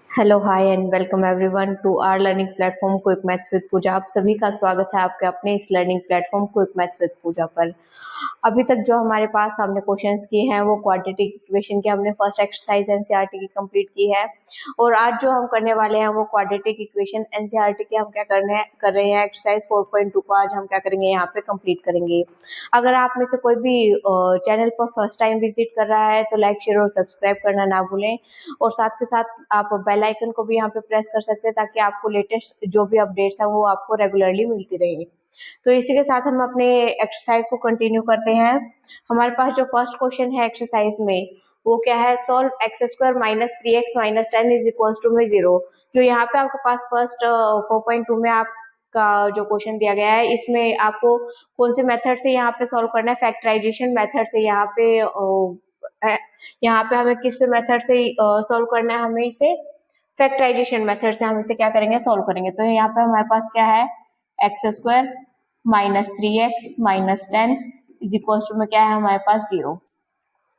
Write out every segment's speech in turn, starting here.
Hello hi and welcome everyone to our learning platform quick maths with Pooja. आप सभी का स्वागत है आपके अपने इस learning platform quick maths with Pooja पर। अभी तक जो हमारे पास हमने क्वेश्चंस किए हैं वो क्वाड्रेटिक इक्वेशन के हमने फर्स्ट एक्सरसाइज एनसीईआरटी की कंप्लीट की है और आज जो हम करने वाले हैं वो क्वाड्रेटिक इक्वेशन एनसीईआरटी के हम क्या कर रहे हैं एक्सरसाइज 4.2 को आज हम क्या करेंगे यहाँ पे कंप्लीट करेंगे। अगर आप में से कोई भी चैनल पर फर्स्ट टाइम विजिट कर रहा है तो लाइक शेयर और सब्सक्राइब करना ना भूलें और साथ के साथ आप बेल आइकन को भी यहाँ पे प्रेस कर सकते हैं ताकि आपको लेटेस्ट जो भी अपडेट्स हैं वो आपको रेगुलरली मिलती रहेगी। तो इसी के साथ हम अपने एक्सरसाइज को कंटिन्यू करते हैं। हमारे पास जो फर्स्ट क्वेश्चन है एक्सरसाइज में वो क्या है, solve x square minus 3x minus 10 is equal to में 0। जो यहाँ पे आपके पास फर्स्ट 4.2 में आपका जो क्वेश्चन दिया गया है इसमें आपको कौन से मेथड से यहाँ पे सॉल्व करना है, फैक्टराइजेशन मेथड से। यहाँ पे हमें किस मेथड से सॉल्व करना है, हमें इसे फैक्टराइजेशन मेथड से हम इसे क्या करेंगे, सॉल्व करेंगे। तो यहाँ पे हमारे पास क्या है, x square minus 3x minus 10 is equal to में क्या है हमारे पास 0।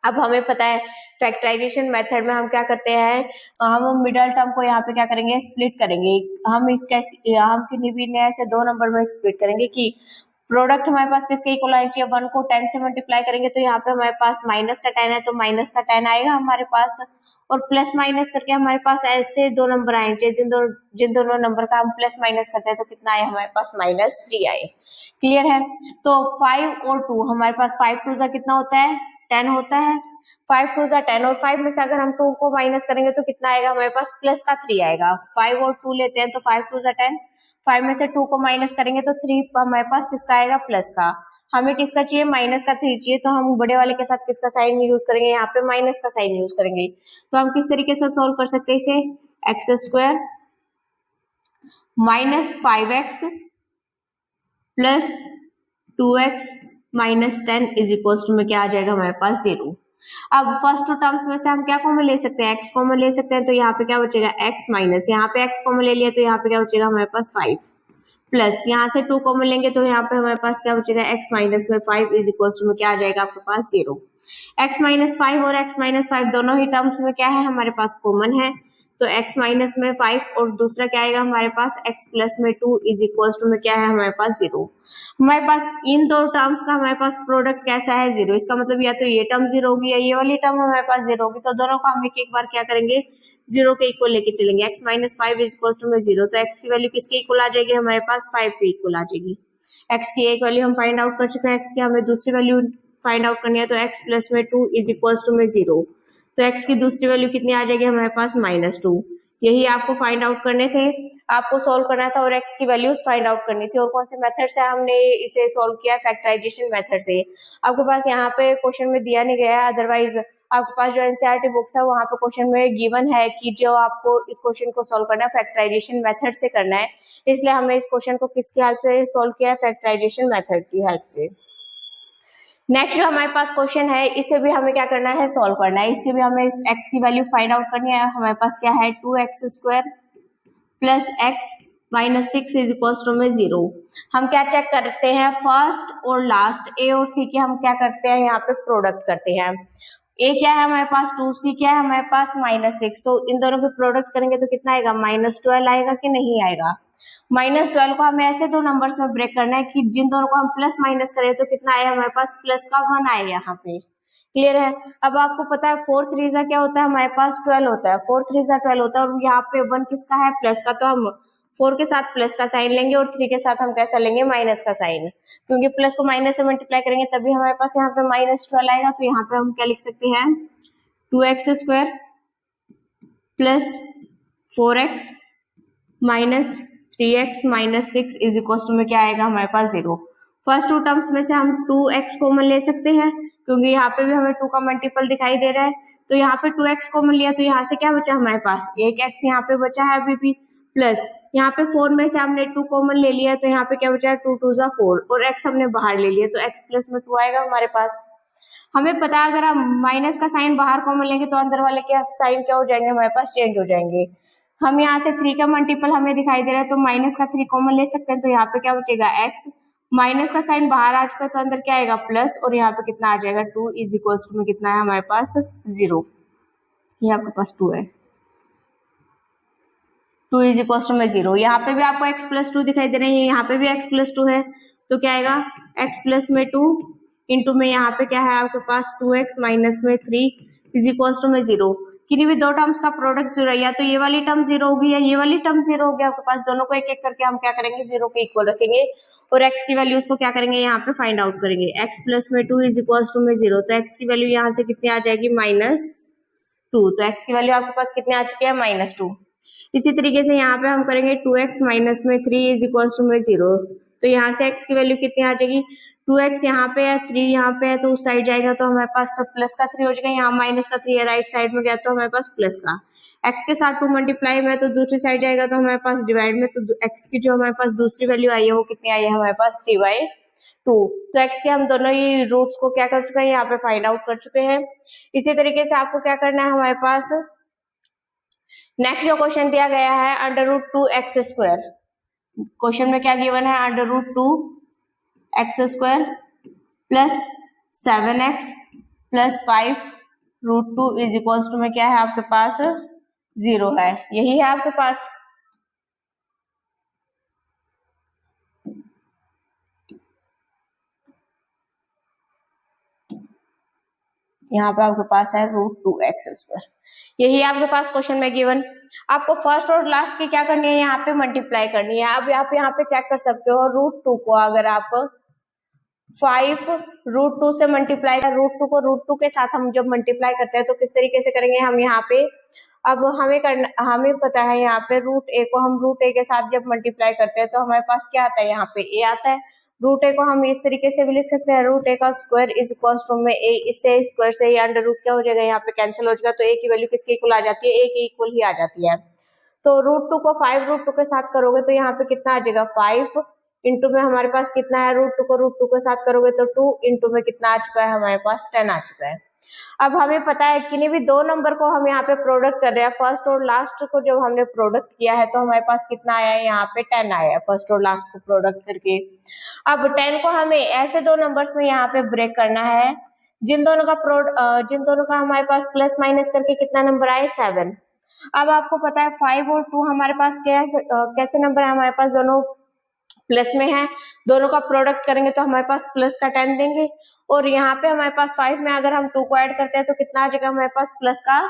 अब हमें पता है फैक्टराइजेशन मेथड में हम क्या करते हैं, हम मिडल टर्म को यहाँ पे क्या करेंगे, स्प्लिट करेंगे। हम किन्हीं भी ऐसे दो नंबर में स्प्लिट करेंगे कि प्रोडक्ट हमारे पास किसके इक्वल आना चाहिए, 1 को 10 से मल्टीप्लाई करेंगे तो यहाँ पे हमारे पास माइनस का 10 है तो माइनस का 10 आएगा हमारे पास, और प्लस माइनस करके हमारे पास ऐसे दो नंबर आए जिन दोनों नंबर का हम प्लस माइनस करते हैं तो कितना आए हमारे पास, -3 आए। क्लियर है। तो 5 और 2 हमारे पास 5 टू जा कितना होता है, 10 होता है। 5 टू जा 10 और 5 में से अगर हम 2 को माइनस करेंगे तो कितना आएगा हमारे पास, प्लस का 3 आएगा। 5 और 2 लेते हैं तो 5 टू जा 10, 5 में से 2 को माइनस करेंगे तो 3 हमारे पास किसका आएगा, प्लस का। हमें किसका चाहिए, माइनस का 3 चाहिए, तो हम बड़े वाले के साथ किसका साइन यूज करेंगे, यहाँ पे माइनस का साइन यूज करेंगे। तो हम किस तरीके से सोल्व कर सकते हैं इसे, x square minus 5x plus 2x minus 10 is equal to में क्या आ जाएगा हमारे पास, 0। अब फर्स्ट टू टर्म्स में से हम क्या कॉमन ले सकते हैं, x कॉमन ले सकते हैं, तो यहाँ पे क्या बचेगा x माइनस, यहाँ पे x कॉमन ले लिया तो यहाँ पे क्या बचेगा हमारे पास 5 प्लस, यहाँ से 2 कॉमन लेंगे तो यहाँ पे हमारे पास क्या बचेगा, x माइनस में 5 इज इक्वल टू में क्या आ जाएगा आपके पास, 0। x माइनस 5 और x माइनस 5 दोनों ही टर्म्स में क्या है हमारे पास, कॉमन है, तो x माइनस में 5 और दूसरा क्या आएगा हमारे पास, x प्लस में 2 इज इक्वल टू में क्या है हमारे पास, 0। हमारे पास इन दो टर्म्स का हमारे पास प्रोडक्ट कैसा है, 0। इसका मतलब या तो ये टर्म 0 होगी या ये वाली टर्म हमारे पास 0 होगी, तो दोनों का हम एक बार क्या करेंगे, 0 के इक्वल लेके चलेंगे। x minus 5 is equal to में 0, तो x की वैल्यू किसके इक्वल आ जाएगी हमारे पास, 5 के इक्वल आ जाएगी। x की एक वैल्यू हम फाइंड आउट कर चुके हैं, x की हमें दूसरी वैल्यू फाइंड आउट करनी है, तो x प्लस में 2 इज इक्वल टू में 0, तो x की दूसरी वैल्यू कितनी आ जाएगी हमारे पास, -2। यही आपको फाइंड आउट करने थे, आपको सोल्व करना था और x की वैल्यूज फाइंड आउट करनी थी। और कौन से मेथड से हमने इसे सोल्व किया, फैक्टराइजेशन मेथड से। आपके पास यहाँ पे क्वेश्चन में दिया नहीं गया है, अदरवाइज आपके पास जो एनसीईआरटी बुक्स है वहाँ पे क्वेश्चन में गिवन है कि जो आपको इस क्वेश्चन को सोल्व करना है फैक्टराइजेशन मेथड से करना है, इसलिए हमने इस क्वेश्चन को किसकी हेल्प से सोल्व किया है, फैक्टराइजेशन मेथड की हेल्प से। नेक्स्ट जो हमारे पास क्वेश्चन है इसे भी हमें क्या करना है, सोल्व करना है। इसके भी हमें x की वैल्यू फाइंड आउट करनी है। हमारे पास क्या है, 2x square plus x minus 6 is equal to में 0। हम क्या चेक करते हैं, फर्स्ट और लास्ट a और c के हम क्या करते हैं, यहाँ पे प्रोडक्ट करते हैं। a क्या है हमारे पास 2, c क्या है हमारे पास -6, तो इन दोनों के प्रोडक्ट करेंगे तो कितना आएगा, -12 आएगा कि नहीं आएगा। -12 को हमें ऐसे दो नंबर्स में ब्रेक करना है कि जिन दोनों को हम प्लस माइनस करें तो कितना आया हमारे पास, प्लस का 1 आए यहाँ पे। क्लियर है। अब आपको पता है 4 3 क्या होता है हमारे पास, 12 होता है। 4 3 12 होता है, और यहाँ पे 1 किसका है, प्लस का, तो हम 4 के साथ प्लस का साइन लेंगे और 3 के साथ हम कैसा लेंगे, माइनस का साइन, क्योंकि प्लस को माइनस से मल्टीप्लाई करेंगे तभी हमारे पास यहाँ पे -12 आएगा। तो यहाँ पे हम क्या लिख सकते हैं, 2x square plus 4x minus 3x minus 6 is equal to में क्या आएगा हमारे पास, 0। फर्स्ट टू टर्म्स में से हम 2x कॉमन ले सकते हैं, क्योंकि यहाँ पे भी हमें 2 का मल्टीपल दिखाई दे रहा है, तो यहाँ पे 2x कॉमन लिया तो यहाँ से क्या बचा हमारे पास, एक x यहाँ पे बचा है अभी भी, प्लस यहाँ पे 4 में से हमने 2 कॉमन ले लिया तो यहाँ पे क्या बचा है, 2 2 जा 4, और x हमने बाहर ले लिया तो x प्लस में 2 आएगा हमारे पास। हमें पता है अगर हम माइनस का साइन बाहर कॉमन लेंगे तो अंदर वाले के साइन क्या हो जाएंगे हमारे पास, चेंज हो जाएंगे। हम यहाँ से 3 का मल्टीपल हमें दिखाई दे रहा है तो माइनस का 3 कॉमन ले सकते हैं, तो यहाँ पे क्या बचेगा x, माइनस का साइन बाहर आ चुका है तो अंदर क्या आएगा, प्लस, और यहाँ पे कितना आ जाएगा, 2 इज इक्वल टू में कितना है हमारे पास, 0। ये आपके पास 2 है। 2 इज इक्वल टू में 0। यहाँ पे भी आपको x प्लस 2 दिखाई दे रही है, यहाँ पे भी x प्लस 2 है, तो क्या आएगा x प्लस में 2 इंटू में यहाँ पे क्या है आपके पास 2x माइनस में 3 इज इक्वल टू में 0। किन्हीं भी दो टर्म्स का प्रोडक्ट 0 है, या तो ये वाली टर्म 0 होगी या ये वाली टर्म 0 होगी आपके पास। दोनों को एक एक करके हम क्या करेंगे 0 के इक्वल रखेंगे और x की वैल्यूज को क्या करेंगे यहाँ पे फाइंड आउट करेंगे। x प्लस में 2 इज इक्वल टू में 0, तो x की वैल्यू यहाँ से कितनी आ जाएगी -2, तो x की वैल्यू आपके पास कितनी आ चुकी है -2। इसी तरीके से यहाँ पे हम करेंगे 2x माइनस में 3 इज इक्वल टू में 0, तो यहाँ से x की वैल्यू कितनी आ जाएगी 2x यहाँ पे है 3 यहाँ पे है, तो उस साइड जाएगा तो हमारे पास सब प्लस का 3 हो जाएगा, यहाँ माइनस का 3 है, राइट साइड में गया तो हमारे पास प्लस का। x के साथ 2 मल्टीप्लाई में तो दूसरी साइड जाएगा तो हमारे पास डिवाइड में, तो x की जो हमारे पास दूसरी वैल्यू आई है वो कितनी आई है हमारे पास 3/2। तो x के हम दोनों ही रूट्स को क्या कर चुके हैं यहाँ पे फाइंड आउट कर चुके हैं। इसी तरीके से आपको क्या करना है हमारे पास नेक्स्ट जो क्वेश्चन दिया गया है √2x²। क्वेश्चन में क्या गिवन है √2x² plus 7x plus 5 √2 is equal to में क्या है आपके पास 0 है, यही है आपके पास। यहाँ पे आपके पास है √2x², यही आपके पास क्वेश्चन में गिवन। आपको फर्स्ट और लास्ट की क्या करनी है यहाँ पे मल्टीप्लाई करनी है। अब आप यहाँ पे चेक कर सकते हो √2 को अगर आप 5 √2 से मल्टीप्लाई कर, √2 को √2 के साथ हम जब मल्टीप्लाई करते हैं तो किस तरीके से करेंगे हम यहाँ पे। अब हमें पता है यहाँ पे √a को हम √a के साथ जब मल्टीप्लाई करते हैं तो हमारे पास क्या आता है यहाँ पे a आता है। √a को हम इस तरीके से भी लिख सकते हैं √a का स्क्वायर इज इक्वल टू में a, इससे स्क्वायर से अंडर रूट क्या हो जाएगा यहाँ पे कैंसिल हो जाएगा, तो a की वैल्यू किसके इक्वल आ जाती है, a के इक्वल ही आ जाती है। तो √2 को 5 √2 के साथ करोगे तो यहाँ पे कितना आ जाएगा 5 इंटू में हमारे पास कितना है √2 को √2 के साथ करोगे तो 2 इंटू में कितना आ चुका है हमारे पास 10 आ चुका है। अब हमें पता है किन्हीं भी दो नंबर को हम यहाँ पे प्रोडक्ट कर रहे हैं, फर्स्ट और लास्ट को जब हमने प्रोडक्ट किया है तो हमारे पास कितना आया है यहाँ पे 10 आया है फर्स्ट और लास्ट को प्रोडक्ट करके। अब 10 को हमें ऐसे दो नंबर्स में यहाँ पे ब्रेक करना है जिन दोनों का हमारे पास प्लस माइनस करके कितना नंबर आए 7। अब आपको पता है 5 और 2 हमारे पास कैसे नंबर है, हमारे पास दोनों प्लस में है, दोनों का प्रोडक्ट करेंगे तो हमारे पास प्लस का 10 देंगे, और यहाँ पे हमारे पास 5 में अगर हम 2 को ऐड करते हैं तो कितना आ जाएगा हमारे पास प्लस का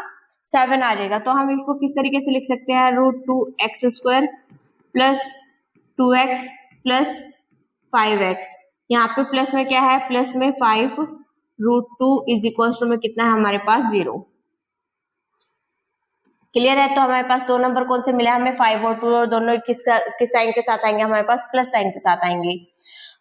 7 आ जाएगा। तो हम इसको किस तरीके से लिख सकते हैं √2x² plus 2x plus 5x। यहाँ पे प्लस में क्या है, प्लस में 5 √2 इज इक्वल टू में कितना है हमारे पास 0। क्लियर है। तो हमारे पास दो नंबर कौन से मिले हमें 5 और 2, और दोनों किस साइन के साथ आएंगे हमारे पास प्लस साइन के साथ आएंगे।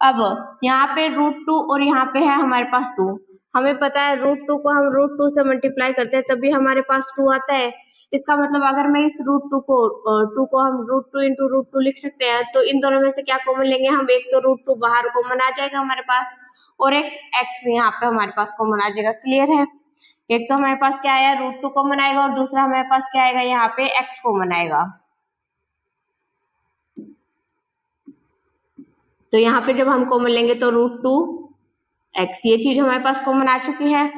अब यहाँ पे √2 और यहाँ पे है हमारे पास 2, हमें पता है √2 को हम √2 से मल्टीप्लाई करते हैं तभी हमारे पास 2 आता है। इसका मतलब अगर मैं इस √2 को हम √2 इंटू √2 लिख सकते हैं, तो इन दोनों में से क्या कॉमन लेंगे हम, एक तो √2 बाहर कॉमन आ जाएगा हमारे पास और x यहाँ पे हमारे पास कॉमन आ जाएगा। क्लियर है। एक तो हमारे पास क्या आया √2 कॉमन आएगा और दूसरा हमारे पास क्या आएगा यहाँ पे x कॉमन आएगा। तो यहाँ पे जब हम कॉमन लेंगे तो √2x, ये चीज हमारे पास कॉमन आ चुकी है।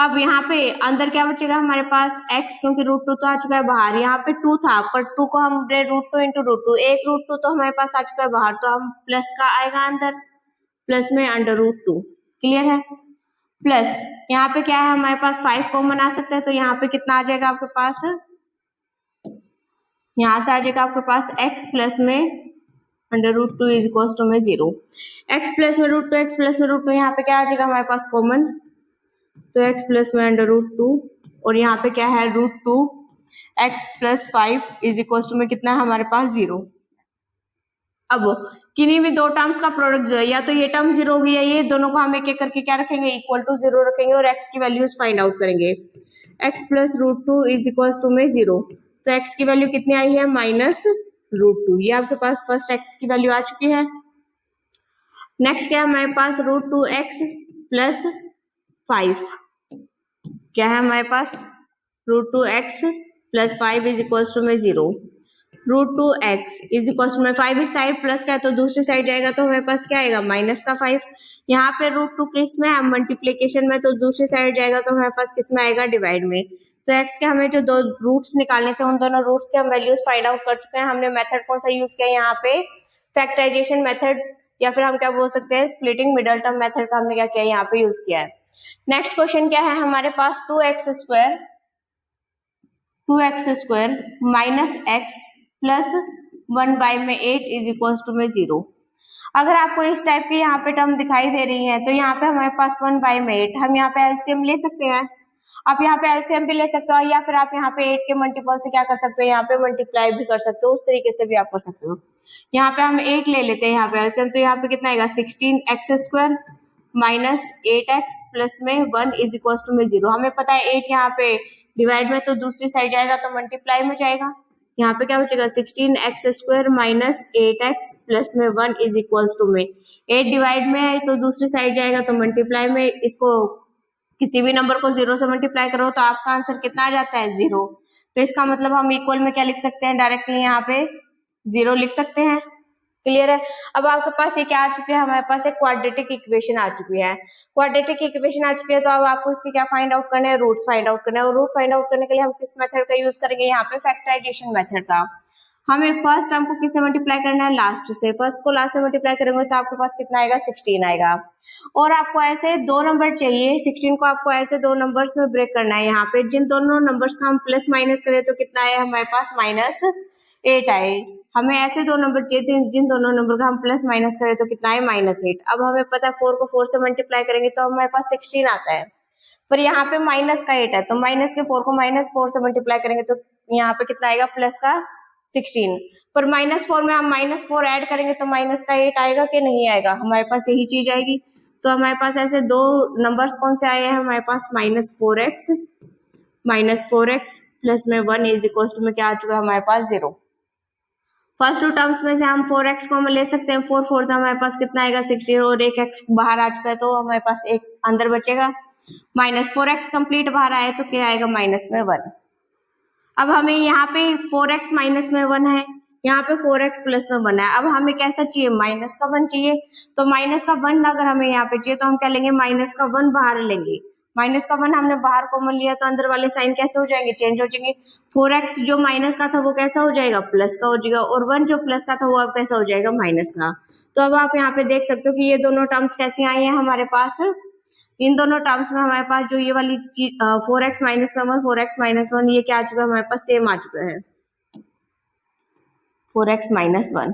अब यहाँ पे अंदर क्या बचेगा हमारे पास x, क्योंकि √2 तो आ चुका है बाहर, यहाँ पे 2 था पर 2 को हम √2 इंटू √2, एक √2 तो हमारे पास आ चुका है बाहर, तो हम प्लस का आएगा अंदर, प्लस में √2। क्लियर है। प्लस यहाँ पे क्या है हमारे पास 5 कॉमन आ सकता है, तो यहाँ पे कितना आ जाएगा आपके पास, यहाँ से आ जाएगा आपके पास x प्लस में √2 इज इक्वल टू में 0। x प्लस में √2, x प्लस में √2, यहाँ पे क्या आ जाएगा हमारे पास कॉमन, तो x प्लस में √2 और यहाँ पे क्या है √2 x plus 5 is equal to में कितना है हमारे पास 0। अब किन्हीं भी दो टर्म्स का प्रोडक्ट जो है, या तो ये टर्म 0 होगी या ये, दोनों को हम एक एक करके क्या रखेंगे इक्वल टू 0 रखेंगे और x की वैल्यूज फाइंड आउट करेंगे। x plus √2 is equal to में 0, तो x की वैल्यू कितनी आई है -√2, ये आपके पास फर्स्ट x की वैल्यू आ चुकी है। नेक्स्ट क्या है हमारे पास √2x प्लस 5, क्या है हमारे पास √2x plus 5 is equal to में 0। √2x इज इक्वल टू में 5 इस साइड प्लस का है तो दूसरी साइड जाएगा तो हमारे पास क्या आएगा माइनस का 5। यहाँ पे √2 किस में है मल्टीप्लीकेशन में, तो दूसरी साइड जाएगा तो हमारे पास किस में आएगा डिवाइड में, तो x के हमें जो दो रूट्स निकालने थे उन दोनों रूट्स के हम वैल्यूज फाइंड आउट कर चुके हैं। हमने मेथड कौन सा यूज किया यहाँ पे, फैक्टराइजेशन मेथड, या फिर हम क्या बोल सकते हैं स्प्लिटिंग मिडल टर्म मेथड का हमने क्या किया यहाँ पे यूज किया है। नेक्स्ट क्वेश्चन क्या है हमारे पास, 2x square minus x plus 1 में 8 इज इक्वल टू में 0। अगर आपको इस टाइप की यहाँ पे टर्म दिखाई दे रही है तो यहाँ पे हमारे पास 1 में 8, हम यहाँ पे एलसीएम ले सकते हैं। आप यहाँ पे एलसीएम भी ले सकते हो या फिर आप यहाँ पे 8 के मल्टीपल से क्या कर सकते हो, यहाँ पे मल्टीप्लाई भी कर सकते हो, उस तरीके से भी आप कर सकते हो। यहाँ पे हम 8 ले लेते हैं यहाँ पे एलसीएम, तो यहाँ पे कितना आएगा 16x square minus 8x plus में 1 इज इक्वल टू में 0। हमें पता है 8 यहाँ पे डिवाइड में तो दूसरी साइड जाएगा तो मल्टीप्लाई में जाएगा। यहाँ पे क्या बचेगा 16x square minus 8x plus में 1 इज इक्वल टू में 8 डिवाइड में है तो दूसरी साइड जाएगा तो मल्टीप्लाई में। इसको किसी भी नंबर को 0 से मल्टीप्लाई करो तो आपका आंसर कितना आ जाता है 0। तो इसका मतलब हम इक्वल में क्या लिख सकते हैं, डायरेक्टली यहाँ पे 0 लिख सकते हैं। क्लियर है। अब आपके पास ये क्या आ चुकी है, हमारे पास एक क्वाड्रेटिक इक्वेशन आ चुकी है। क्वाड्रेटिक इक्वेशन आ चुकी है तो अब आपको इसकी क्या फाइंड आउट करना है, रूट फाइंड आउट करना है। और रूट फाइंड आउट करने के लिए हम किस मेथड का यूज करेंगे, यहाँ पे फैक्टराइजेशन मेथड का। हमें फर्स्ट टर्म को किससे मल्टीप्लाई करना है, लास्ट से। फर्स्ट को लास्ट से मल्टीप्लाई करेंगे तो आपके पास कितना आएगा 16 आएगा। और आपको ऐसे दो नंबर चाहिए, 16 को आपको ऐसे दो नंबर्स में ब्रेक करना है। यहाँ पे जिन दोनों नंबर्स का हम प्लस माइनस करें तो कितना है हमारे पास -8 आए। हमें ऐसे दो नंबर चाहिए थे जिन दोनों नंबर का हम प्लस माइनस करें तो कितना है -8। अब हमें पता है 4 को 4 से मल्टीप्लाई करेंगे तो हमारे पास 16 आता है, पर यहाँ पे माइनस का 8 है तो माइनस के 4 को -4 से मल्टीप्लाई करेंगे तो यहाँ पे कितना आएगा प्लस का 16। पर -4 में हम -4 ऐड करेंगे तो माइनस का 8 आएगा कि नहीं आएगा, हमारे पास यही चीज आएगी। तो हमारे पास ऐसे दो नंबर्स कौन से आए हैं हमारे पास, -4x प्लस में 1 इज इक्वल टू में क्या आ चुका है हमारे पास 0। फर्स्ट टू टर्म्स में से हम 4x को हम ले सकते हैं, 4 4 से हमारे पास कितना आएगा 16 और एक x बाहर आ चुका है तो हमारे पास एक अंदर बचेगा। -4x कंप्लीट बाहर आए तो क्या आएगा -1। अब हमें यहाँ पे 4x माइनस में 1 है, यहाँ पे 4x प्लस में 1 है। अब हमें कैसा चाहिए, माइनस का 1 चाहिए। तो माइनस का 1 अगर हमें यहाँ पे चाहिए तो हम क्या लेंगे, माइनस का 1 बाहर लेंगे। माइनस का 1 हमने बाहर कॉमन लिया तो अंदर वाले साइन कैसे हो जाएंगे, चेंज हो जाएंगे। 4x जो माइनस का था वो कैसा हो जाएगा, प्लस का हो जाएगा। और 1 जो प्लस का था वो अब कैसा हो जाएगा, माइनस का। तो अब आप यहाँ पे देख सकते हो कि ये दोनों टर्म्स कैसी आई हैं हमारे पास। इन दोनों टर्म्स में हमारे पास जो ये वाली चीज 4x माइनस में 1, 4x माइनस 1 ये क्या आ चुका है हमारे पास, सेम आ चुका है 4x माइनस 1।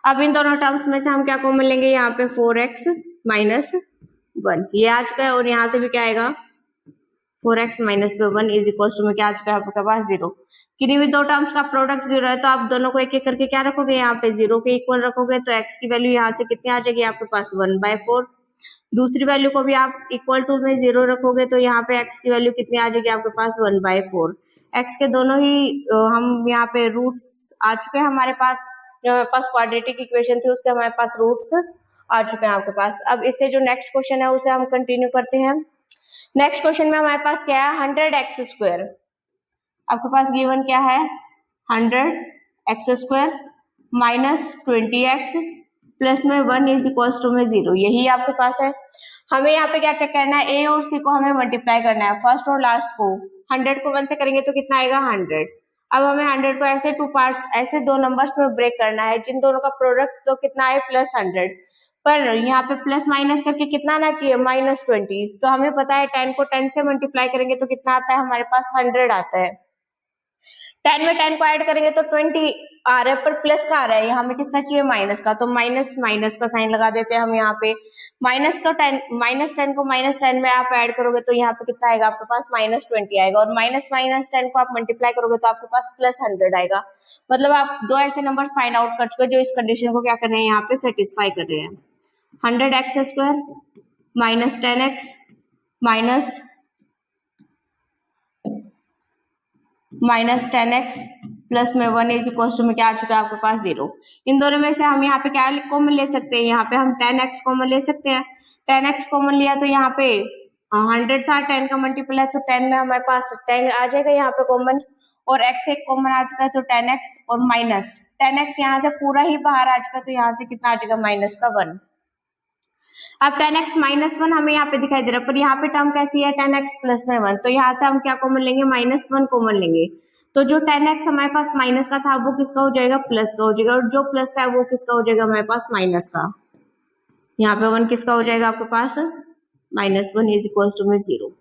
अब इन दोनों टर्म्स में से हम क्या कॉमन लेंगे, यहाँ पे 4x माइनस 1 ये आ चुका है और यहाँ से भी क्या आएगा 4x minus 1 is equal to में क्या आ चुका है आपके पास 0। किन्हीं भी दो टर्म्स का प्रोडक्ट 0 है तो आप दोनों को एक एक करके क्या रखोगे, यहाँ पे 0 के इक्वल रखोगे तो x की वैल्यू यहाँ से कितनी आ जाएगी आपके पास 1/4। दूसरी वैल्यू को भी आप इक्वल टू में 0 रखोगे तो यहाँ पे x की वैल्यू कितनी आ जाएगी आपके पास 1/4। x के दोनों ही हम यहाँ पे रूट्स आ चुके हैं हमारे पास, जो हमारे पास क्वाड्रेटिक इक्वेशन थी उसके हमारे पास रूट्स आ चुके हैं आपके पास। अब इससे जो नेक्स्ट क्वेश्चन है उसे हम कंटिन्यू करते हैं। नेक्स्ट क्वेश्चन में हमारे पास क्या है, 100x स्क्वायर। आपके पास गिवन क्या है, 100x square minus 20x plus में 1 इज इक्वल टू में 0, यही आपके पास है। हमें यहाँ पे क्या चेक करना है, a और c को हमें मल्टीप्लाई करना है, फर्स्ट और लास्ट को। 100 को 1 से करेंगे तो कितना आएगा 100। अब हमें 100 को ऐसे टू पार्ट, ऐसे दो नंबर्स में ब्रेक करना है जिन दोनों का प्रोडक्ट तो कितना है +100, पर यहाँ पे प्लस माइनस करके कितना आना चाहिए -20। तो हमें पता है 10 को 10 से मल्टीप्लाई करेंगे तो कितना आता है हमारे पास 100 आता है। 10 में 10 को ऐड करेंगे तो 20 आ रहा है, पर प्लस का आ रहा है, यहाँ हमें किसका चाहिए माइनस का, तो माइनस का साइन लगा देते हैं हम यहाँ पे। -10 को -10 में आप ऐड करोगे तो यहाँ पे कितना आएगा आपके पास -20 आएगा, और -10 को आप मल्टीप्लाई करोगे तो आपके पास +100 आएगा। मतलब आप दो ऐसे नंबर फाइंड आउट कर चुके जो इस कंडीशन को क्या कर रहे हैं, यहाँ पे सेटिस्फाई कर रहे हैं। 100x square minus 10x minus 10x plus में 1 इज इक्वल टू में क्या आ चुका है आपके पास 0। इन दोनों में से हम यहाँ पे क्या कॉमन ले सकते हैं, यहाँ पे हम 10x कॉमन ले सकते हैं। 10x कॉमन लिया तो यहाँ पे 100 था, 10 का मल्टीपल है तो 10 में हमारे पास 10 आ जाएगा यहाँ पे कॉमन, और x एक कॉमन आ चुका है तो 10x और माइनस 10x यहाँ से पूरा ही बाहर आ चुका है तो यहाँ से कितना आ जाएगा -1। अब 10x माइनस 1 हमें यहाँ पे दिखाई दे रहा है, पर यहाँ पे टर्म कैसी है 10x प्लस में 1, तो यहाँ से हम क्या कॉमन लेंगे, -1 कॉमन लेंगे। तो जो 10x हमारे पास माइनस का था वो किसका हो जाएगा, प्लस का हो जाएगा, और जो प्लस का है वो किसका हो जाएगा हमारे पास, माइनस का। यहाँ पे 1 किसका हो जाएगा आपके पास, -1 इज इक्वल टू में 0।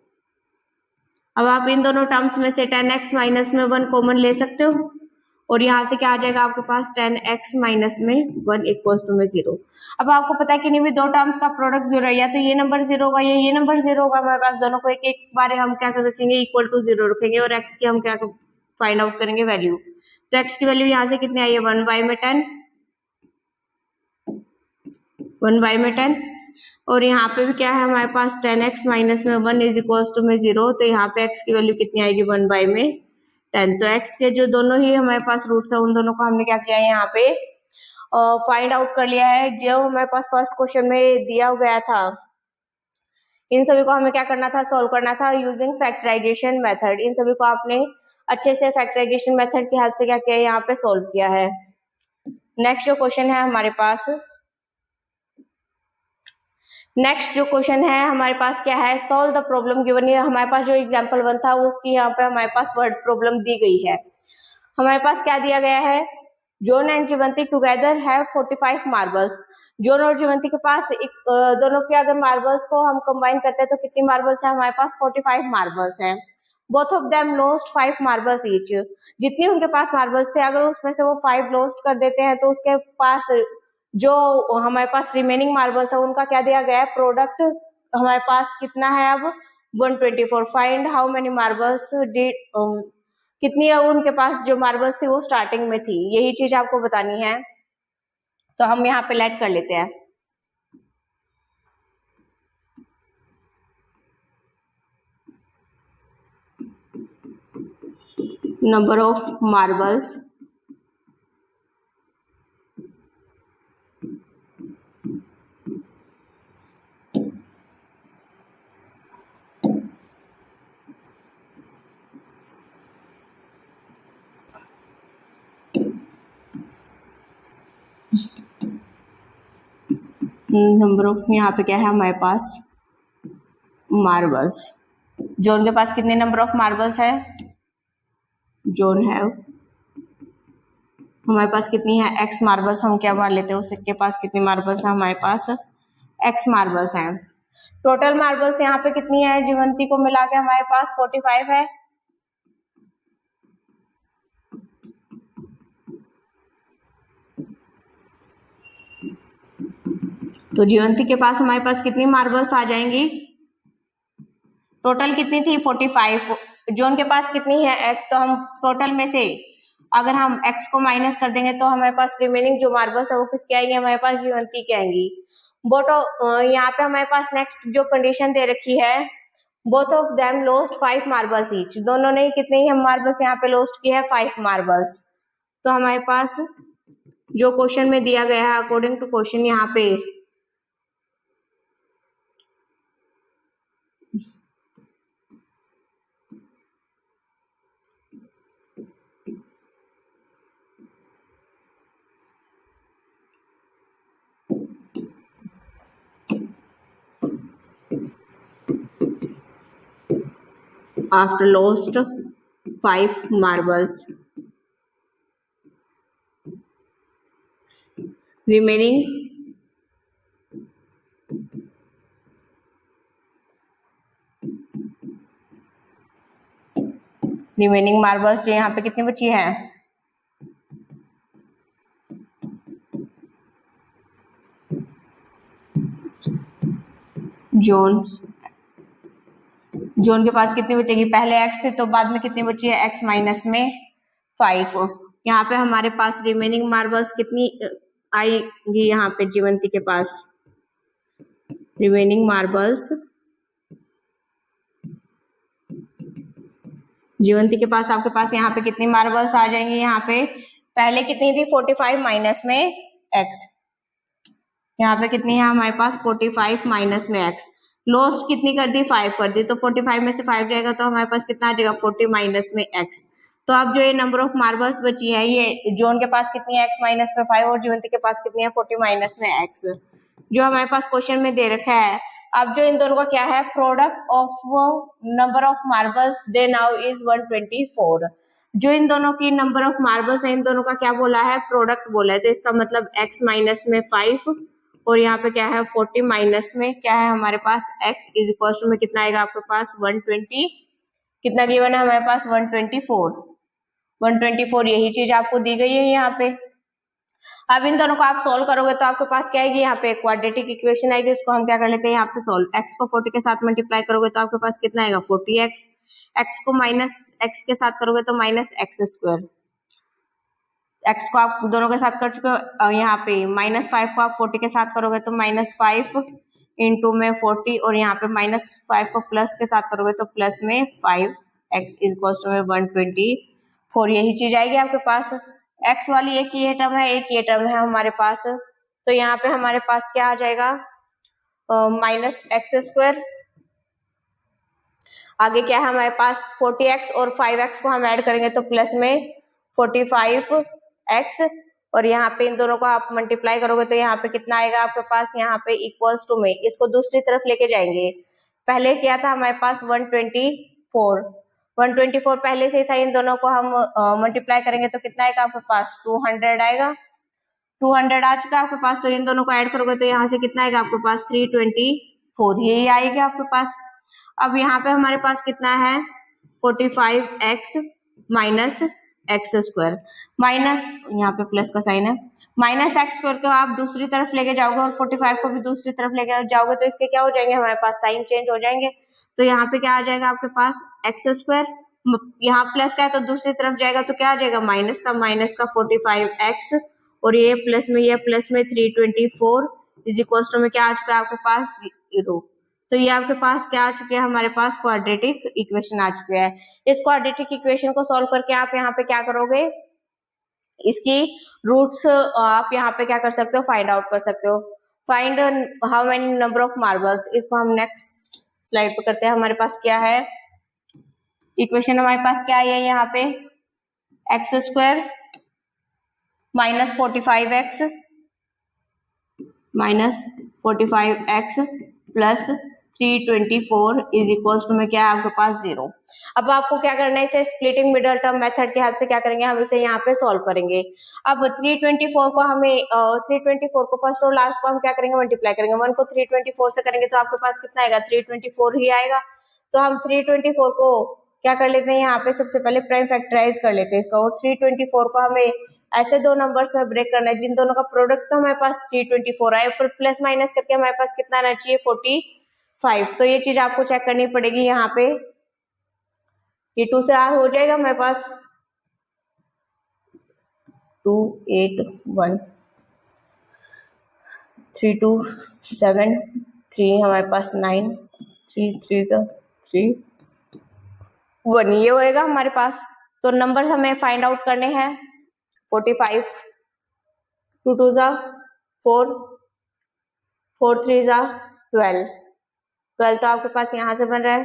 अब आप इन दोनों टर्म्स में से 10x माइनस में 1 कॉमन ले सकते हो, और यहाँ से क्या आ जाएगा आपके पास 10x माइनस में 1 इक्वल टू में 0। अब आपको पता है कि नहीं भी दो टर्म्स का प्रोडक्ट 0 है, या तो ये नंबर 0 होगा या ये नंबर 0 होगा। हमारे पास दोनों को एक एक बार हम क्या कर रखेंगे, इक्वल टू 0 रखेंगे, और x की हम क्या फाइंड आउट करेंगे वैल्यू। तो x की वैल्यू यहाँ से कितनी आई है, 1/10, 1/10, और यहाँ पे भी क्या है हमारे पास 10x माइनस में 1 इज इक्वल टू में 0। तो यहाँ पे x की वैल्यू कितनी आएगी, 1/10। तो x के जो दोनों ही हमारे पास रूट्स है उन दोनों को हमने क्या किया है यहाँ पे फाइंड आउट कर लिया है। जो हमारे पास फर्स्ट क्वेश्चन में दिया गया था, इन सभी को हमें क्या करना था, सॉल्व करना था यूजिंग फैक्टराइजेशन मेथड। इन सभी को आपने अच्छे से फैक्टराइजेशन मेथड की हेल्प से क्या किया है, यहाँ पे सॉल्व किया है। नेक्स्ट जो क्वेश्चन है हमारे पास, नेक्स्ट जो क्वेश्चन है हमारे पास क्या है, सॉल्व द प्रॉब्लम गिवन। ये हमारे पास जो एग्जांपल 1 था उसकी यहाँ पे हमारे पास वर्ड प्रॉब्लम दी गई है। हमारे पास क्या दिया गया है, John and Jeevanti together have 45 marbles. John और जीवंती के पास दोनों के अगर मार्बल्स को हम कंबाइन करते हैं तो कितनी मार्बल्स है हमारे पास, 45 मार्बल्स है। Both of them lost 5 marbles each. जितनी उनके पास मार्बल्स थे अगर उसमें से वो 5 लॉस्ट कर देते हैं तो उसके पास जो हमारे पास रिमेनिंग मार्बल्स है उनका क्या दिया गया है, प्रोडक्ट हमारे पास कितना है अब 124। Find how many marbles did, कितनी है उनके पास जो मार्बल्स थी वो स्टार्टिंग में थी, यही चीज आपको बतानी है। तो हम यहाँ पे लेट कर लेते हैं। Number of marbles number of, यहाँ पे क्या है हमारे पास मार्बल्स। जोन के पास कितने नंबर ऑफ मार्बल्स है, जोन है हमारे पास कितनी है, x मार्बल्स। हम क्या मान लेते हैं उसके पास कितनी मार्बल्स है, हमारे पास x मार्बल्स हैं। टोटल मार्बल्स यहाँ पे कितनी है, जीवंती को मिला के हमारे पास 45 है। तो जीवंती के पास हमारे पास कितनी मार्बल्स आ जाएंगी, टोटल कितनी थी 45। जोन के पास कितनी है x, तो हम टोटल में से अगर हम x को माइनस कर देंगे तो हमारे पास रिमेनिंग जो मार्बल्स है वो किसकी आएंगी, हमारे पास जीवंती की आएंगी। यहाँ पे हमारे पास नेक्स्ट जो कंडीशन दे रखी है, both of them lost 5 marbles each. दोनों ने कितने ही हम मार्बल्स यहाँ पे लॉस्ट की है, 5 मार्बल्स। तो हमारे पास जो क्वेश्चन में दिया गया है अकॉर्डिंग टू क्वेश्चन, यहाँ पे after lost 5 marbles remaining marbles जो यहाँ पे कितनी बची है, जोन के पास कितनी बचेगी, पहले x थे तो बाद में कितनी बची है, x माइनस में 5। यहाँ पे हमारे पास रिमेनिंग मार्बल्स कितनी आएगी, यहाँ पे जीवंती के पास रिमेनिंग मार्बल्स, जीवंती के पास आपके पास यहाँ पे कितनी मार्बल्स आ जाएंगी, यहाँ पे पहले कितनी थी 45 माइनस में x, यहाँ पे कितनी है हमारे पास 45 माइनस में x। लॉस्ट कितनी कर दी, 5 कर दी, तो 45 में से 5 जाएगा तो हमारे पास कितना आ जाएगा 40 माइनस में x। तो अब जो ये नंबर ऑफ मार्बल्स बची है, ये जोन के पास कितनी है x माइनस में 5 और जीवंती के पास कितनी है 40 माइनस में x। जो हमारे पास क्वेश्चन में दे रखा है। अब जो इन दोनों का क्या है, product of number of marbles they now is 124। जो इन दोनों की नंबर ऑफ मार्बल्स है, इन दोनों का क्या बोला है, प्रोडक्ट बोला है। तो इसका मतलब x माइनस में 5 और यहाँ पे क्या है 40 माइनस में क्या है हमारे पास x इज इक्वल टू में कितना आएगा आपके पास 120, कितना गिवन है हमारे पास 124 यही चीज आपको दी गई है यहाँ पे। अब इन दोनों को आप सोल्व करोगे तो आपके पास क्या आएगी, यहाँ पे क्वाड्रेटिक इक्वेशन आएगी, उसको हम क्या कर लेते हैं यहाँ पे सोल्व। x को 40 के साथ मल्टीप्लाई करोगे तो आपके पास कितना आएगा 40x, x को माइनस x के साथ करोगे तो माइनस एक्स स्क्वायर, x को आप दोनों के साथ कर चुके हो, यहाँ पे -5 को आप 40 के साथ करोगे तो -5 इंटू में 40 और यहाँ पे -5 को प्लस के साथ करोगे तो प्लस में 5x इज इक्वल टू में 124 यही चीज आएगी आपके पास। x वाली एक ये टर्म है, एक ये टर्म है हमारे पास, तो यहाँ पे हमारे पास क्या आ जाएगा -x²। आगे क्या है हमारे पास 40x और 5x को हम ऐड करेंगे तो प्लस में 45x और यहाँ पे इन दोनों को आप मल्टीप्लाई करोगे तो यहाँ पे कितना आएगा आपके पास, यहाँ पे इक्वल्स टू में इसको दूसरी तरफ लेके जाएंगे। पहले क्या था हमारे पास 124 पहले से ही था, इन दोनों को हम मल्टीप्लाई करेंगे तो कितना आएगा आपके पास 200 आएगा, 200 आ चुका है आपके पास। तो इन दोनों को ऐड करोगे तो यहाँ से कितना आएगा आपके पास 324 यही आएगा आपके पास। अब यहाँ पे हमारे पास कितना है 45x माइनस x² माइनस यहाँ पे प्लस का साइन है, -x² को आप दूसरी तरफ लेके जाओगे और 45 को भी दूसरी तरफ लेके जाओगे तो इसके क्या हो जाएंगे हमारे पास साइन चेंज हो जाएंगे। तो यहाँ पे क्या आ जाएगा आपके पास x², यहाँ प्लस का है तो दूसरी तरफ जाएगा तो क्या आ जाएगा माइनस का 45x और ये प्लस में 324 इज इक्वल टू में क्या आ चुका है आपके पास 0। तो ये आपके पास क्या आ चुके हैं हमारे पास क्वाड्रेटिक इक्वेशन आ चुके हैं। इस क्वाड्रेटिक इक्वेशन को सॉल्व करके आप यहाँ पे क्या करोगे, इसकी रूट्स आप यहाँ पे क्या कर सकते हो फाइंड आउट कर सकते हो। Find how many number of marbles, इसको हम नेक्स्ट स्लाइड पे करते हैं। हमारे पास क्या है इक्वेशन, हमारे पास क्या है यहाँ पे x² minus 45x plus 324 is equal to में क्या है आपके पास 0। अब आपको क्या करना है, इसे स्प्लिटिंग मिडल टर्म मेथड के हेल्प से क्या करेंगे, हम इसे यहाँ पे सॉल्व करेंगे। अब 324 को हमें 324 को फर्स्ट और लास्ट को हम क्या करेंगे मल्टीप्लाई करेंगे। 1 को 324 से करेंगे तो आपके पास कितना आएगा 324 ही आएगा। तो हम 324 को क्या कर लेते हैं, यहाँ पे सबसे पहले प्राइम फैक्टराइज कर लेते हैं इसका, और 324 को हमें ऐसे दो नंबर्स में ब्रेक करना है जिन दोनों का प्रोडक्ट तो हमारे पास 324 आए, पर प्लस माइनस करके हमारे पास कितना आना चाहिए 45। तो ये चीज आपको चेक करनी पड़ेगी। यहाँ पे ये 2 से हो जाएगा हमारे पास 2 8 1 3 2 7 3 हमारे पास 9 3 3 3 1 ये होएगा हमारे पास। तो नंबर हमें फाइंड आउट करने हैं 45 2 2 4 4 3 12 12 तो आपके पास यहाँ से बन रहा है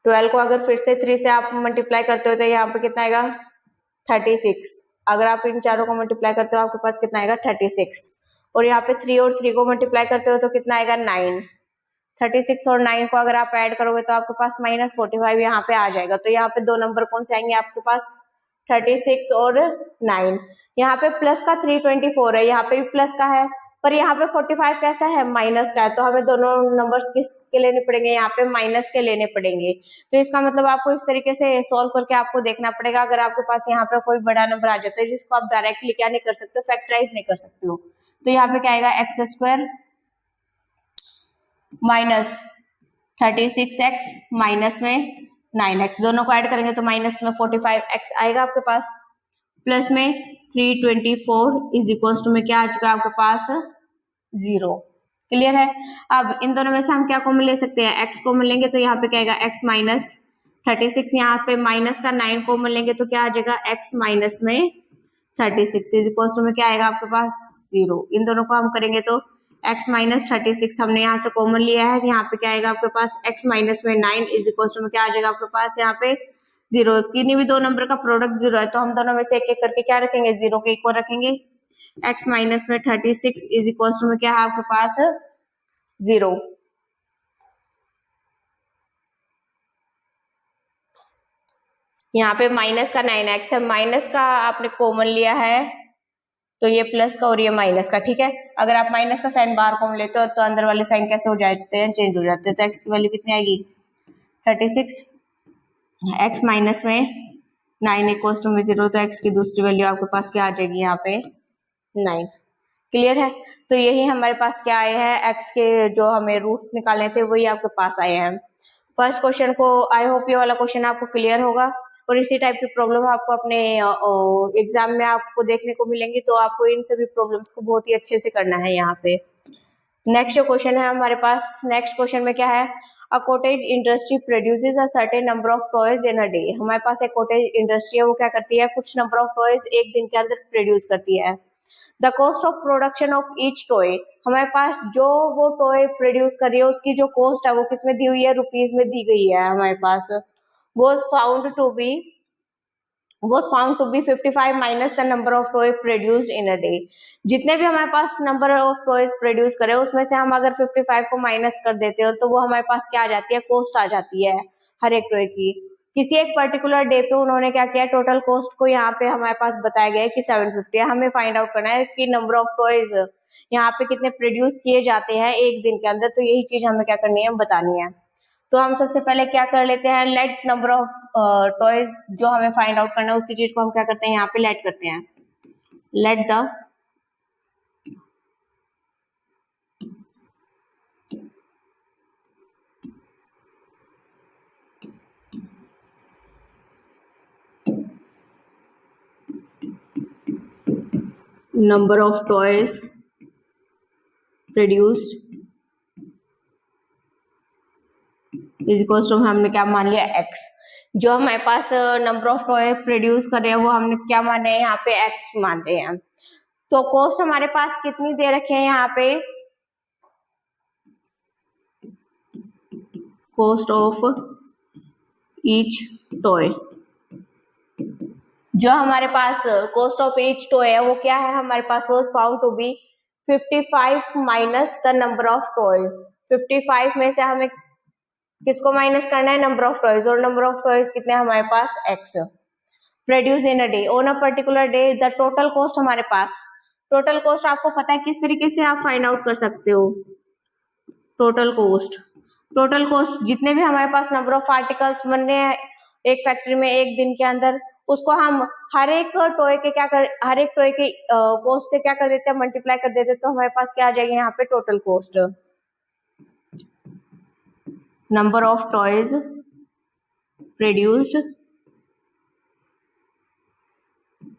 12 को अगर फिर से 3 से आप मल्टीप्लाई करते हो तो यहाँ पे कितना आएगा 36। अगर आप इन चारों को मल्टीप्लाई करते हो आपके पास कितना आएगा 36 और यहाँ पे 3 और 3 को मल्टीप्लाई करते हो तो कितना आएगा 9। 36 और 9 को अगर आप ऐड करोगे तो आपके पास -45 यहाँ पे आ जाएगा। तो यहाँ पे दो नंबर कौन से आएंगे आपके पास 36 और 9। यहाँ पे प्लस का 324 है, यहाँ पे भी प्लस का है, पर यहाँ पे 45 कैसा है माइनस का है, तो हमें दोनों नंबर्स किसके लेने पड़ेंगे, यहाँ पे माइनस के लेने पड़ेंगे। तो इसका मतलब आपको इस तरीके से सॉल्व करके आपको देखना पड़ेगा। अगर आपके पास यहाँ पे कोई बड़ा नंबर आ जाता है जिसको आप डायरेक्टली क्या नहीं कर सकते, फैक्टराइज नहीं कर सकते हो, तो यहाँ पे क्या आएगा x² माइनस 36x माइनस में 9x, दोनों को ऐड करेंगे तो माइनस में 45x आएगा आपके पास, प्लस में 324 इज इक्वल टू में क्या आ चुका है आपके पास 0। क्लियर है। अब इन दोनों में से हम क्या कॉमन ले सकते हैं, x कॉमन लेंगे तो यहाँ पे क्या आएगा x माइनस 36, यहाँ पे माइनस का 9 कॉमन लेंगे तो क्या आ जाएगा x माइनस में 36 इज इक्वल टू में क्या आएगा आपके पास 0। इन दोनों को हम करेंगे तो x माइनस 36 हमने यहाँ से कॉमन लिया है, यहाँ पे क्या आएगा आपके पास x माइनस में 9 इज इक्वल टू में क्या आ जाएगा आपके पास यहाँ पे 0। किन्हीं भी दो नंबर का प्रोडक्ट 0 है तो हम दोनों में से एक एक करके क्या रखेंगे 0 के इक्वल रखेंगे। x माइनस में 36 इज इक्वल टू में क्या है आपके पास 0। यहाँ पे माइनस का 9x है, माइनस का आपने कॉमन लिया है तो ये प्लस का और ये माइनस का, ठीक है। अगर आप माइनस का साइन बाहर कॉमन लेते हो तो अंदर वाले साइन कैसे हो जाते हैं, चेंज हो जाते हैं। तो x की वैल्यू कितनी आएगी 36, x माइनस में 9 इक्वल्स टू में 0, तो x की दूसरी वैल्यू आपके पास क्या आ जाएगी यहाँ पे 9। क्लियर है। तो यही हमारे पास क्या आए हैं, x के जो हमें रूट्स निकालने थे वही आपके पास आए हैं। फर्स्ट क्वेश्चन को आई होप ये वाला क्वेश्चन आपको क्लियर होगा और इसी टाइप की प्रॉब्लम आपको अपने एग्जाम में आपको देखने को मिलेंगी, तो आपको इन सभी प्रॉब्लम्स को बहुत ही अच्छे से करना है यहाँ पे। नेक्स्ट जो क्वेश्चन है हमारे पास, नेक्स्ट क्वेश्चन में क्या है, a cottage industry produces a certain number of toys in a day. हमारे पास एक कॉटेज इंडस्ट्री है, वो क्या करती है, कुछ नंबर ऑफ टॉयज एक दिन के अंदर प्रोड्यूस करती है। The cost of production of each toy, हमारे पास जो वो टॉय प्रोड्यूस कर रही है उसकी जो कॉस्ट है वो किस में दी हुई है, रुपीज में दी गई है हमारे पास। was found to be 55 minus the number of toy produced in a day। जितने भी हमारे पास नंबर ऑफ टॉयज प्रोड्यूस करे उसमें से हम अगर 55 को माइनस कर देते हो तो वो हमारे पास क्या आ जाती है, कॉस्ट आ जाती है हर एक टॉय की। किसी एक पर्टिकुलर डे पे उन्होंने क्या किया, टोटल कॉस्ट को यहाँ पे हमारे पास बताया गया है कि 750 है। हमें फाइंड आउट करना है कि नंबर ऑफ टॉयज यहाँ पे कितने प्रोड्यूस किए जाते हैं एक दिन के अंदर, तो यही चीज हमें क्या करनी है, बतानी है। तो हम सबसे पहले क्या कर लेते हैं, लेट नंबर ऑफ टॉयज जो हमें फाइंड आउट करना है उसी चीज को हम क्या करते हैं, यहाँ पे लेट करते हैं। Let the number of toys produced is equal to हमने क्या मान लिया x। जो हमारे पास नंबर ऑफ टॉय प्रोड्यूस कर रहे हैं वो हमने क्या मान रहे हैं, यहाँ पे x मान रहे हैं। तो कॉस्ट हमारे पास कितनी दे रखे हैं यहाँ पे, कॉस्ट ऑफ ईच टॉय। जो हमारे पास कॉस्ट ऑफ ईच टॉय है वो क्या है हमारे पास, was found to be 55 minus the number of toys. 55 में से हमें किसको माइनस करना है, नंबर ऑफ टॉयज, और नंबर ऑफ टॉयज कितने हमारे पास x। Produce in a day, on a particular day the total cost, हमारे पास टोटल कॉस्ट आपको पता है किस तरीके से आप फाइंड आउट कर सकते हो। टोटल कॉस्ट जितने भी हमारे पास नंबर ऑफ आर्टिकल्स बन रहे हैं एक फैक्ट्री में एक दिन के अंदर, उसको हम हर एक टॉय के हर एक टॉय के कॉस्ट से क्या कर देते हैं, मल्टीप्लाई कर देते हैं, तो हमारे पास क्या आ जाएगी यहाँ पे total cost. Number of toys produced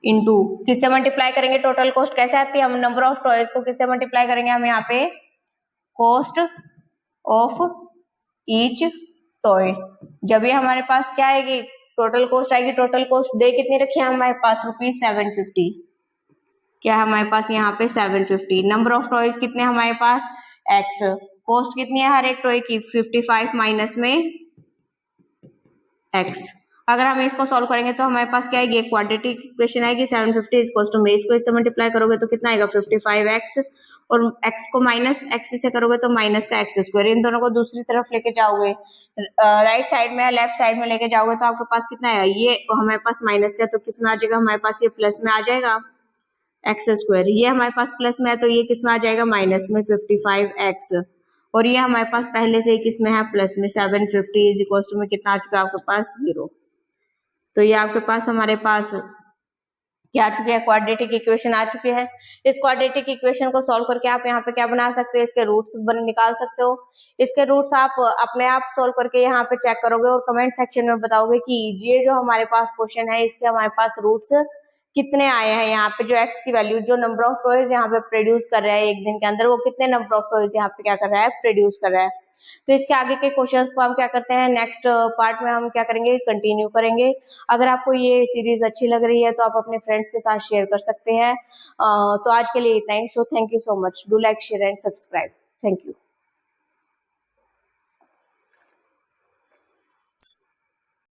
into, किससे मल्टीप्लाई करेंगे, टोटल कॉस्ट कैसे आती है, हम नंबर ऑफ टॉयज को किससे मल्टीप्लाई करेंगे, हम यहाँ पे कॉस्ट ऑफ ईच टॉय। जब ये हमारे पास क्या आएगी, टोटल कॉस्ट आएगी। टोटल कॉस्ट दे कितनी रखी है हमारे पास, ₹750। क्या है हमारे पास यहाँ पे 750। नंबर ऑफ टॉयज कितने हमारे पास x, कॉस्ट कितनी है हर एक टॉय की 55 माइनस में x। अगर हम इसको सॉल्व करेंगे तो हमारे पास क्या आएगी, क्वाड्रेटिक इक्वेशन आएगी 750 इज इक्वल टू में, इसको इससे मल्टीप्लाई करोगे तो कितना आएगा 55x, और x को माइनस x से करोगे तो माइनस का x स्क्वायर। इन दोनों को दूसरी तरफ लेके जाओगे, राइट साइड में या लेफ्ट साइड में लेके जाओगे तो आपके पास कितना आएगा, ये हमारे पास माइनस का तो किस में आ जाएगा, हमारे पास ये प्लस में आ जाएगा x स्क्वायर। ये हमारे पास प्लस में है तो ये किस में आ जाएगा, माइनस में 55x, और ये हमारे पास पहले से ही किस में है, प्लस में 750 इज इक्वल टू में कितना आ चुका है आपके पास 0। तो ये आपके पास हमारे पास क्या आ चुकी है, क्वाड्रेटिक इक्वेशन आ चुकी है। इस क्वाड्रेटिक इक्वेशन को सॉल्व करके आप यहाँ पे क्या बना सकते हो, इसके रूट्स निकाल सकते हो। इसके रूट्स आप अपने आप सॉल्व करके यहाँ पे चेक करोगे और कमेंट सेक्शन में बताओगे कि ये जो हमारे पास क्वेश्चन है इसके हमारे पास रूट्स कितने आए हैं। यहाँ पे जो x की वैल्यू, जो नंबर ऑफ टॉयज यहाँ पे प्रोड्यूस कर रहा है एक दिन के अंदर, वो कितने नंबर ऑफ टॉयज यहाँ पे क्या कर रहा है, प्रोड्यूस कर रहा है। तो इसके आगे के क्वेश्चंस को हम क्या करते हैं, नेक्स्ट पार्ट में हम क्या करेंगे, कंटिन्यू करेंगे। अगर आपको ये सीरीज अच्छी लग रही है तो आप अपने फ्रेंड्स के साथ शेयर कर सकते हैं। तो आज के लिए इतना ही। So thank you so much, do like share and subscribe. Thank you.